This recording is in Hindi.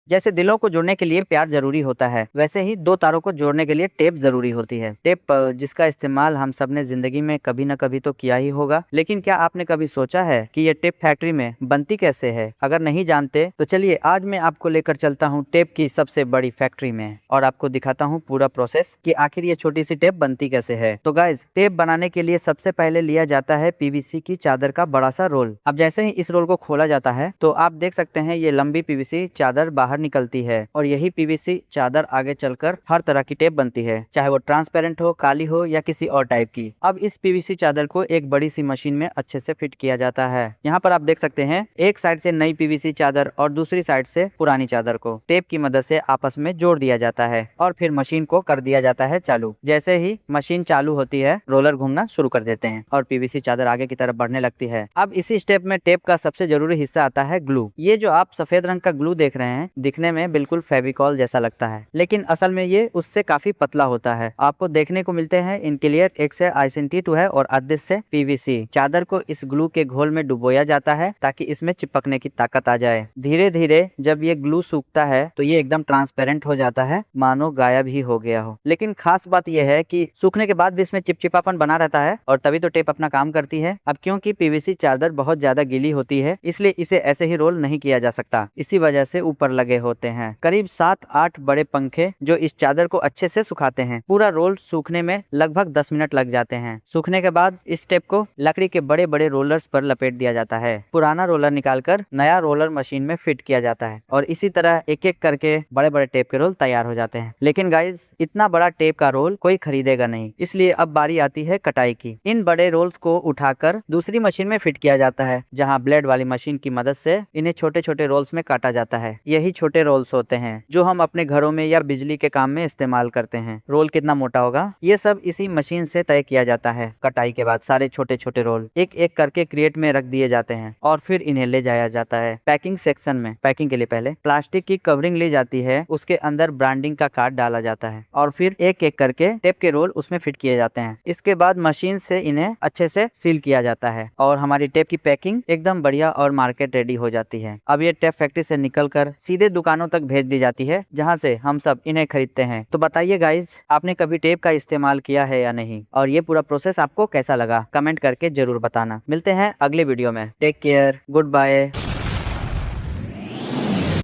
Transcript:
जैसे दिलों को जोड़ने के लिए प्यार जरूरी होता है, वैसे ही दो तारों को जोड़ने के लिए टेप जरूरी होती है। टेप जिसका इस्तेमाल हम सब ने जिंदगी में कभी न कभी तो किया ही होगा, लेकिन क्या आपने कभी सोचा है कि ये टेप फैक्ट्री में बनती कैसे है? अगर नहीं जानते तो चलिए आज मैं आपको लेकर चलता हूँ टेप की सबसे बड़ी फैक्ट्री में और आपको दिखाता हूँ पूरा प्रोसेस कि आखिर ये छोटी सी टेप बनती कैसे है। तो गाइज, टेप बनाने के लिए सबसे पहले लिया जाता है पीवीसी की चादर का बड़ा सा रोल। अब जैसे ही इस रोल को खोला जाता है तो आप देख सकते हैं ये लंबी पीवीसी चादर बाहर निकलती है और यही पीवीसी चादर आगे चलकर हर तरह की टेप बनती है, चाहे वो ट्रांसपेरेंट हो, काली हो या किसी और टाइप की। अब इस पीवीसी चादर को एक बड़ी सी मशीन में अच्छे से फिट किया जाता है। यहाँ पर आप देख सकते हैं एक साइड से नई पीवीसी चादर और दूसरी साइड से पुरानी चादर को टेप की मदद से आपस में जोड़ दिया जाता है और फिर मशीन को कर दिया जाता है चालू। जैसे ही मशीन चालू होती है, रोलर घूमना शुरू कर देते हैं और पीवीसी चादर आगे की तरफ बढ़ने लगती है। अब इसी स्टेप में टेप का सबसे जरूरी हिस्सा आता है ग्लू। ये जो आप सफेद रंग का ग्लू देख रहे हैं, दिखने में बिल्कुल फेविकॉल जैसा लगता है, लेकिन असल में ये उससे काफी पतला होता है। आपको देखने को मिलते हैं इनक्लियर एक से I22 है और अदृश्य से पीवीसी। चादर को इस ग्लू के घोल में डुबोया जाता है ताकि इसमें चिपकने की ताकत आ जाए। धीरे धीरे जब ये ग्लू सूखता है तो ये एकदम ट्रांसपेरेंट हो जाता है, मानो गायब ही हो गया हो। लेकिन खास बात यह है कि सूखने के बाद भी इसमें चिपचिपापन बना रहता है और तभी तो टेप अपना काम करती है। अब क्योंकि पीवीसी चादर बहुत ज्यादा गीली होती है, इसलिए इसे ऐसे ही रोल नहीं किया जा सकता, इसी वजह से ऊपर लगे होते हैं करीब 7-8 बड़े पंखे जो इस चादर को अच्छे से सुखाते हैं। पूरा रोल सूखने में लगभग 10 मिनट लग जाते हैं। सूखने के बाद इस टेप को लकड़ी के बड़े बड़े रोलर्स पर लपेट दिया जाता है। पुराना रोलर निकालकर नया रोलर मशीन में फिट किया जाता है और इसी तरह एक एक करके बड़े बड़े टेप के रोल तैयार हो जाते हैं। लेकिन गाइज, इतना बड़ा टेप का रोल कोई खरीदेगा नहीं, इसलिए अब बारी आती है कटाई की। इन बड़े रोल्स को उठाकर दूसरी मशीन में फिट किया जाता है, जहाँ ब्लेड वाली मशीन की मदद से इन्हें छोटे छोटे रोल्स में काटा जाता है। यही छोटे रोल्स होते हैं जो हम अपने घरों में या बिजली के काम में इस्तेमाल करते हैं। रोल कितना मोटा होगा, ये सब इसी मशीन से तय किया जाता है। कटाई के बाद सारे छोटे छोटे रोल एक एक करके क्रेट में रख दिए जाते हैं और फिर इन्हें ले जाया जाता है पैकिंग सेक्शन में। पैकिंग के लिए पहले प्लास्टिक की कवरिंग ली जाती है, उसके अंदर ब्रांडिंग का कार्ड डाला जाता है और फिर एक एक करके टेप के रोल उसमें फिट किए जाते हैं। इसके बाद मशीन से इन्हें अच्छे से सील किया जाता है और हमारी टेप की पैकिंग एकदम बढ़िया और मार्केट रेडी हो जाती है। अब ये टेप फैक्ट्री से निकलकर सीधे दुकानों तक भेज दी जाती है, जहाँ से हम सब इन्हें खरीदते हैं। तो बताइए गाइज, आपने कभी टेप का इस्तेमाल किया है या नहीं, और ये पूरा प्रोसेस आपको कैसा लगा? कमेंट करके जरूर बताना। मिलते हैं अगले वीडियो में। Take care, good bye.